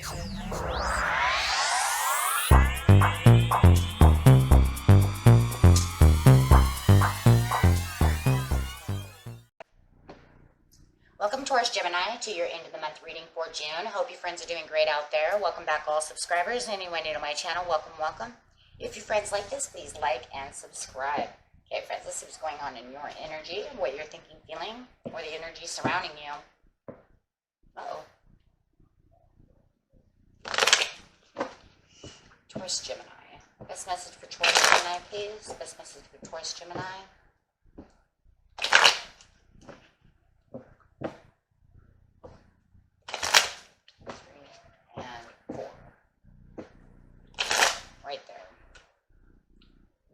Welcome, Taurus Gemini, to your end of the month reading for June. Hope you friends are doing great out there. Welcome back, all subscribers. Anyone new to my channel, welcome, welcome. If your friends like this, please like and subscribe. Okay, friends, let's see what's going on in your energy, what you're thinking, feeling, or the energy surrounding you. Uh-oh. Taurus Gemini. Best message for Taurus Gemini, please. Best message for Taurus Gemini. 3 and 4. Right there.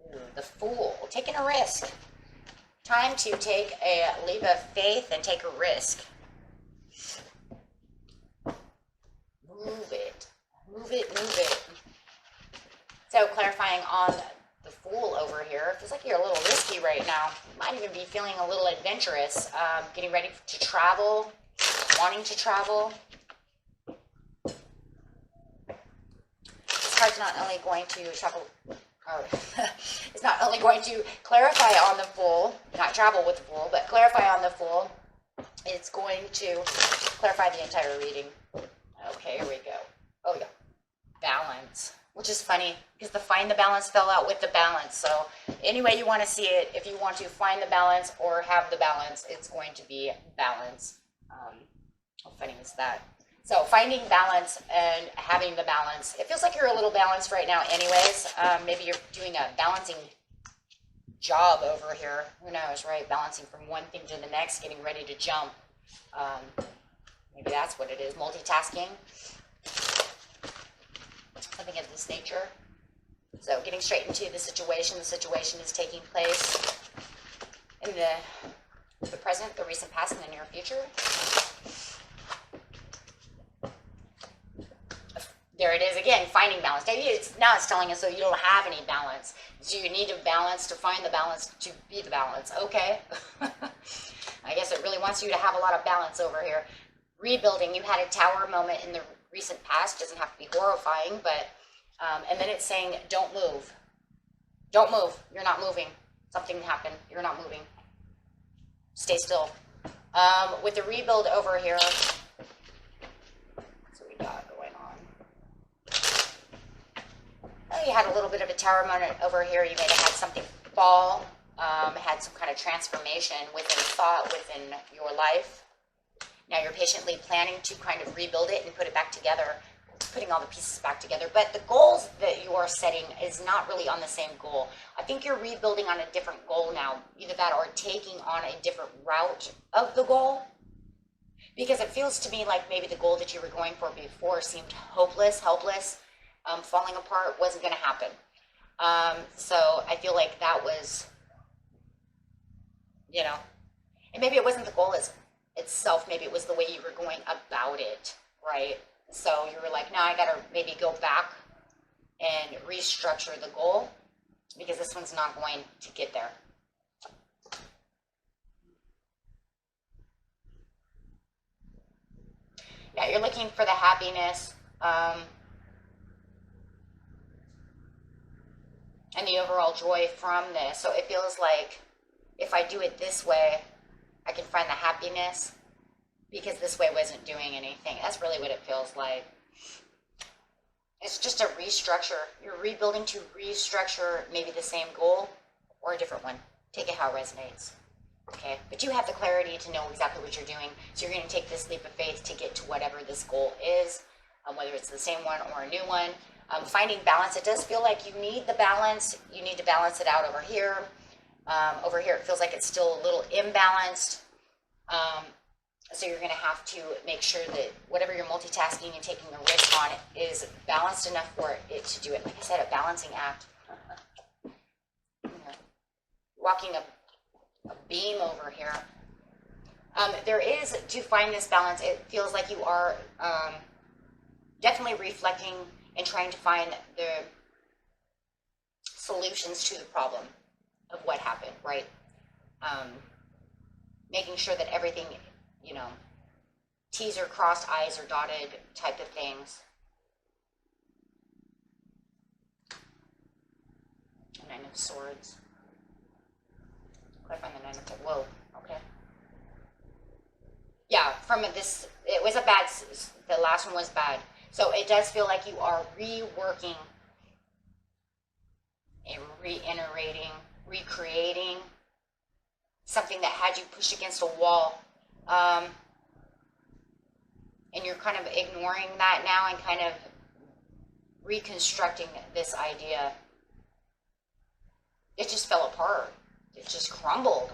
Ooh, the Fool. Taking a risk. Time to take a leap of faith and take a risk. Move it. Move it, move it. So clarifying on the Fool over here, it feels like you're a little risky right now. Might even be feeling a little adventurous, getting ready to travel, wanting to travel. This card's not only going to travel, it's not only going to clarify on the Fool, not travel with the Fool, but clarify on the Fool. It's going to clarify the entire reading. Okay, here we go. Oh yeah, balance. Which is funny, because the find the balance fell out with the balance. So any way you want to see it, if you want to find the balance or have the balance, it's going to be balance. How funny is that? So finding balance and having the balance. It feels like you're a little balanced right now anyways. Maybe you're doing a balancing job over here. Who knows, right? Balancing from one thing to the next, getting ready to jump. Maybe that's what it is, multitasking. Something of this nature. So getting straight into the situation is taking place in the present, the recent past, and the near future. There it is again, finding balance. Now it's telling us so you don't have any balance. So you need a balance to find the balance to be the balance. Okay. I guess it really wants you to have a lot of balance over here. Rebuilding. You had a tower moment in the recent past. Doesn't have to be horrifying, but and then it's saying don't move. Don't move. You're not moving. Something happened. You're not moving. Stay still. With the rebuild over here, that's what we got going on. Oh, you had a little bit of a tower moment over here. You may have had something fall, had some kind of transformation within thought, within your life. Now you're patiently planning to kind of rebuild it and put it back together, putting all the pieces back together. But the goals that you are setting is not really on the same goal. I think you're rebuilding on a different goal now, either that or taking on a different route of the goal. Because it feels to me like maybe the goal that you were going for before seemed hopeless, helpless, falling apart, wasn't going to happen. So I feel like that was, you know, and maybe it wasn't the goal itself, maybe it was the way you were going about it, right? So you were like, no, I gotta maybe go back and restructure the goal because this one's not going to get there. Now you're looking for the happiness and the overall joy from this. So it feels like if I do it this way, I can find the happiness because this way wasn't doing anything. That's really what it feels like. It's just a restructure. You're rebuilding to restructure maybe the same goal or a different one. Take it how it resonates. Okay, but you have the clarity to know exactly what you're doing. So you're going to take this leap of faith to get to whatever this goal is, whether it's the same one or a new one. Finding balance. It does feel like you need the balance. You need to balance it out over here. Over here, it feels like it's still a little imbalanced. So you're going to have to make sure that whatever you're multitasking and taking a risk on is balanced enough for it to do it. Like I said, a balancing act. Walking a beam over here. There is, to find this balance, it feels like you are definitely reflecting and trying to find the solutions to the problem of what happened, right? Making sure that everything, you know, T's are crossed, I's are dotted type of things. Nine of Swords. Click on the Nine of Swords. Whoa, okay. Yeah, from this, it was a bad, the last one was bad. So it does feel like you are reworking and reiterating, recreating something that had you pushed against a wall. And you're kind of ignoring that now and kind of reconstructing this idea. It just fell apart. It just crumbled.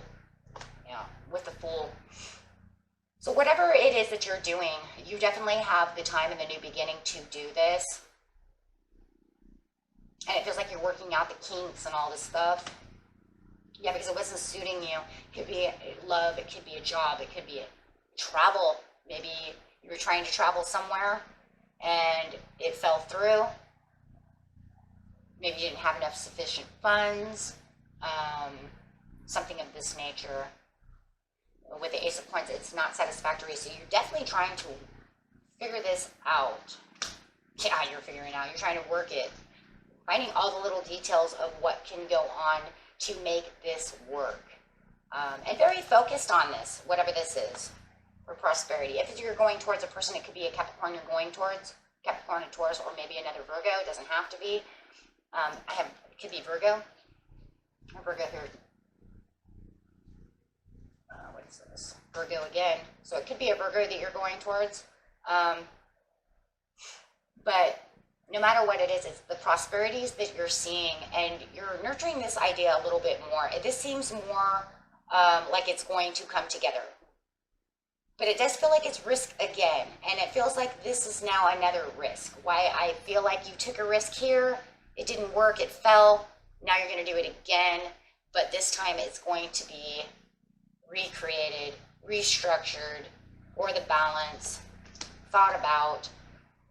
Yeah, with the Fool. So whatever it is that you're doing, you definitely have the time in the new beginning to do this. And it feels like you're working out the kinks and all this stuff. Yeah, because it wasn't suiting you. It could be love, it could be a job, it could be a travel. Maybe you were trying to travel somewhere and it fell through. Maybe you didn't have enough sufficient funds. Something of this nature. With the Ace of Coins, it's not satisfactory. So you're definitely trying to figure this out. Yeah, you're figuring it out. You're trying to work it. Finding all the little details of what can go on to make this work. And very focused on this, whatever this is, for prosperity. If you're going towards a person, it could be a Capricorn you're going towards, Capricorn and Taurus, or maybe another Virgo. It doesn't have to be. It could be Virgo. Or Virgo here. What is this? Virgo again. So it could be a Virgo that you're going towards. But no matter what it is, it's the prosperities that you're seeing, and you're nurturing this idea a little bit more. This seems more like it's going to come together. But it does feel like it's risk again, and it feels like this is now another risk. Why I feel like you took a risk here, it didn't work, it fell, now you're going to do it again, but this time it's going to be recreated, restructured, or the balance, thought about.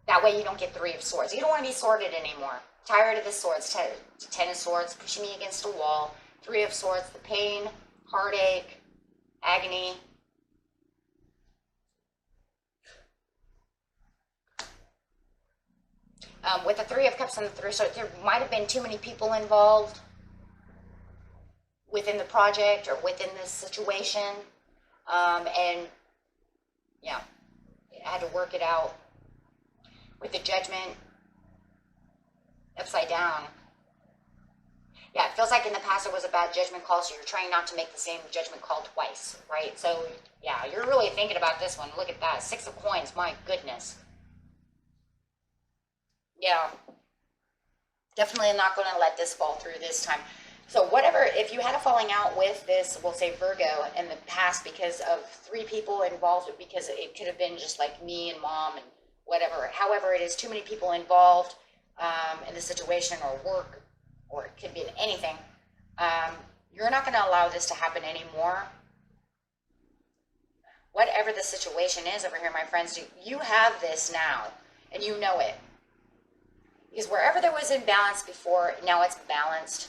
That way you don't get Three of Swords. You don't want to be sworded anymore. Tired of the swords. Ten of Swords, pushing me against a wall. Three of Swords, the pain, heartache, agony. With the Three of Cups and the Three of Swords, there might have been too many people involved within the project or within this situation. And yeah, I had to work it out. With the Judgment upside down. Yeah, it feels like in the past it was a bad judgment call, so you're trying not to make the same judgment call twice, right? So, yeah, you're really thinking about this one. Look at that. Six of Coins, my goodness. Yeah. Definitely not going to let this fall through this time. So whatever, if you had a falling out with this, we'll say Virgo, in the past because of three people involved, because it could have been just like me and mom and whatever. However, it is too many people involved in the situation or work, or it could be anything. You're not going to allow this to happen anymore. Whatever the situation is over here, my friends, you have this now, and you know it. Because wherever there was imbalance before, now it's balanced.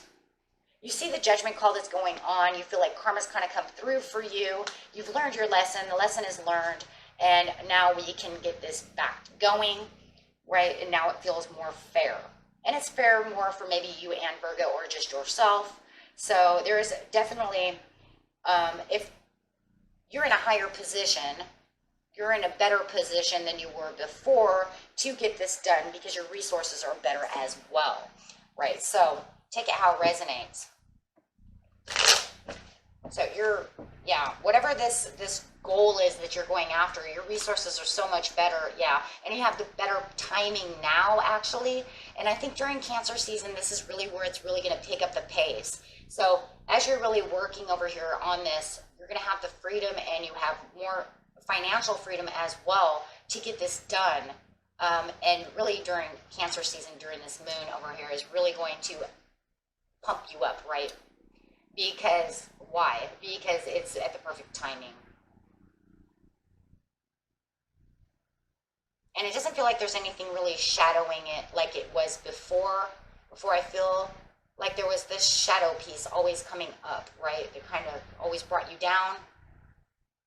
You see the judgment call that's going on. You feel like karma's kind of come through for you. You've learned your lesson. The lesson is learned. And now we can get this back going, right? And now it feels more fair. And it's fair more for maybe you and Virgo or just yourself. So there is definitely, if you're in a higher position, you're in a better position than you were before to get this done because your resources are better as well, right? So take it how it resonates. So you're, yeah, whatever this goal is that you're going after, your resources are so much better, yeah. And you have the better timing now, actually. And I think during Cancer season, this is really where it's really going to pick up the pace. So as you're really working over here on this, you're going to have the freedom, and you have more financial freedom as well to get this done. And really during Cancer season, during this moon over here, is really going to pump you up, right? Because, why? Because it's at the perfect timing. And it doesn't feel like there's anything really shadowing it like it was before. Before, I feel like there was this shadow piece always coming up, right? That kind of always brought you down.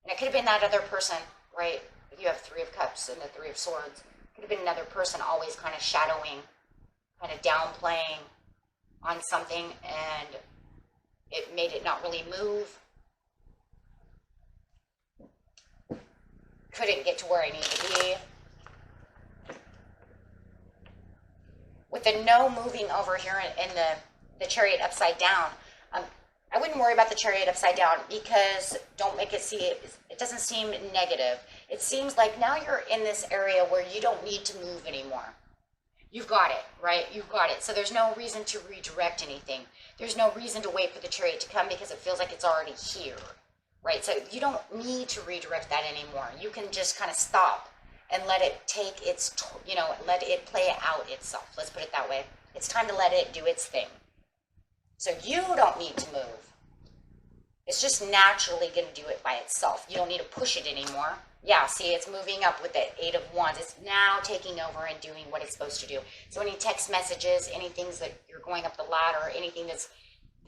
And it could have been that other person, right? If you have Three of Cups and the Three of Swords, it could have been another person always kind of shadowing, kind of downplaying, on something and it made it not really move. Couldn't get to where I needed to be. With the no moving over here in the chariot upside down, I wouldn't worry about the chariot upside down because don't make it it doesn't seem negative. It seems like now you're in this area where you don't need to move anymore. You've got it, right? You've got it. So there's no reason to redirect anything. There's no reason to wait for the chariot to come because it feels like it's already here, right? So you don't need to redirect that anymore. You can just kind of stop and let it take its, let it play out itself. Let's put it that way. It's time to let it do its thing. So you don't need to move. It's just naturally going to do it by itself. You don't need to push it anymore. Yeah, see, it's moving up with the 8 of Wands. It's now taking over and doing what it's supposed to do. So any text messages, anything that you're going up the ladder, anything that's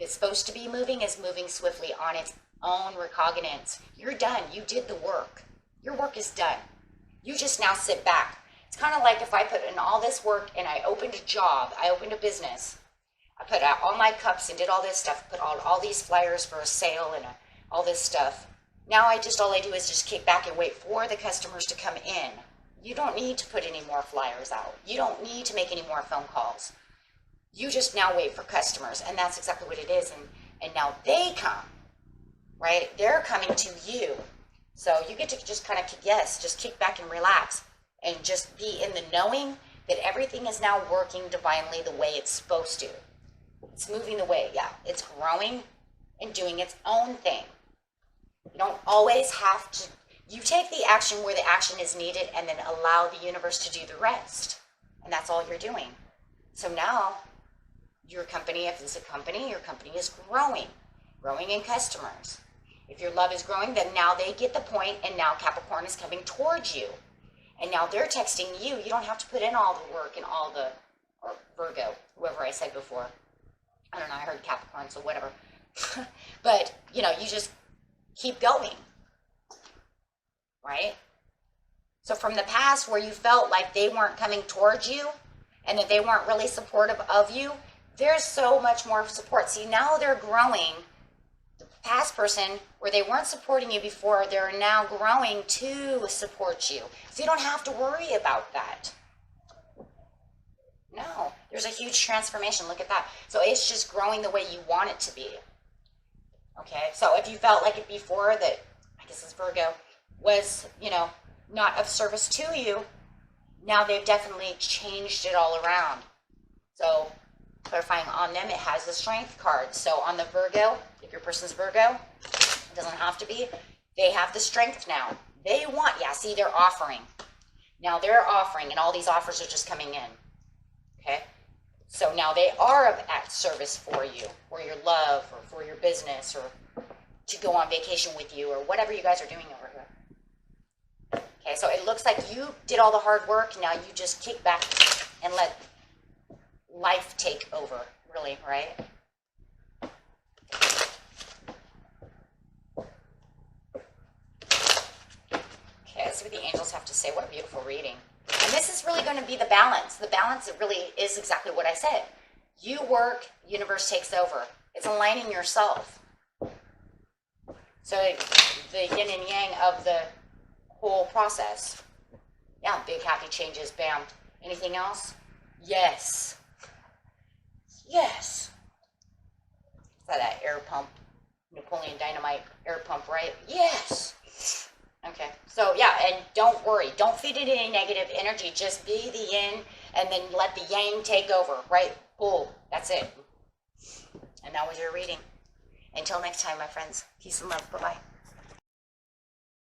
supposed to be moving is moving swiftly on its own recognizance. You're done. You did the work. Your work is done. You just now sit back. It's kind of like if I put in all this work and I opened a job, I opened a business. I put out all my cups and did all this stuff, put out all these flyers for a sale and all this stuff. Now all I do is just kick back and wait for the customers to come in. You don't need to put any more flyers out. You don't need to make any more phone calls. You just now wait for customers, and that's exactly what it is. And now they come, right? They're coming to you. So you get to just kind of, just kick back and relax and just be in the knowing that everything is now working divinely the way it's supposed to. It's moving the way, yeah. It's growing and doing its own thing. You don't always have to, you take the action where the action is needed and then allow the universe to do the rest. And that's all you're doing. So now, your company, if it's a company, your company is growing in customers. If your love is growing, then now they get the point and now Capricorn is coming towards you. And now they're texting you. You don't have to put in all the work and or Virgo, whoever I said before. I don't know, I heard Capricorn, so whatever. But, you just keep going, right? So from the past where you felt like they weren't coming towards you and that they weren't really supportive of you, there's so much more support. See, now they're growing. The past person where they weren't supporting you before, they're now growing to support you. So you don't have to worry about that. No, there's a huge transformation. Look at that. So it's just growing the way you want it to be. Okay, so if you felt like it before that, I guess it's Virgo, was, not of service to you, now they've definitely changed it all around. So clarifying on them, it has the Strength card. So on the Virgo, if your person's Virgo, it doesn't have to be, they have the Strength now. They want, see, they're offering. Now they're offering, and all these offers are just coming in. Okay? So now they are at service for you, for your love, or for your business, or to go on vacation with you, or whatever you guys are doing over here. Okay, so it looks like you did all the hard work. Now you just kick back and let life take over, really, right? Okay, let's see what the angels have to say. What a beautiful reading. And this is really going to be the balance. The balance, it really is exactly what I said. You work, universe takes over. It's aligning yourself. So the yin and yang of the whole process. Yeah, big happy changes, bam. Anything else? Yes. Yes. Is that air pump? Napoleon Dynamite air pump, right? Yes. Okay, so yeah, and don't worry. Don't feed it any negative energy. Just be the yin and then let the yang take over, right? Boom, that's it. And that was your reading. Until next time, my friends. Peace and love. Bye-bye.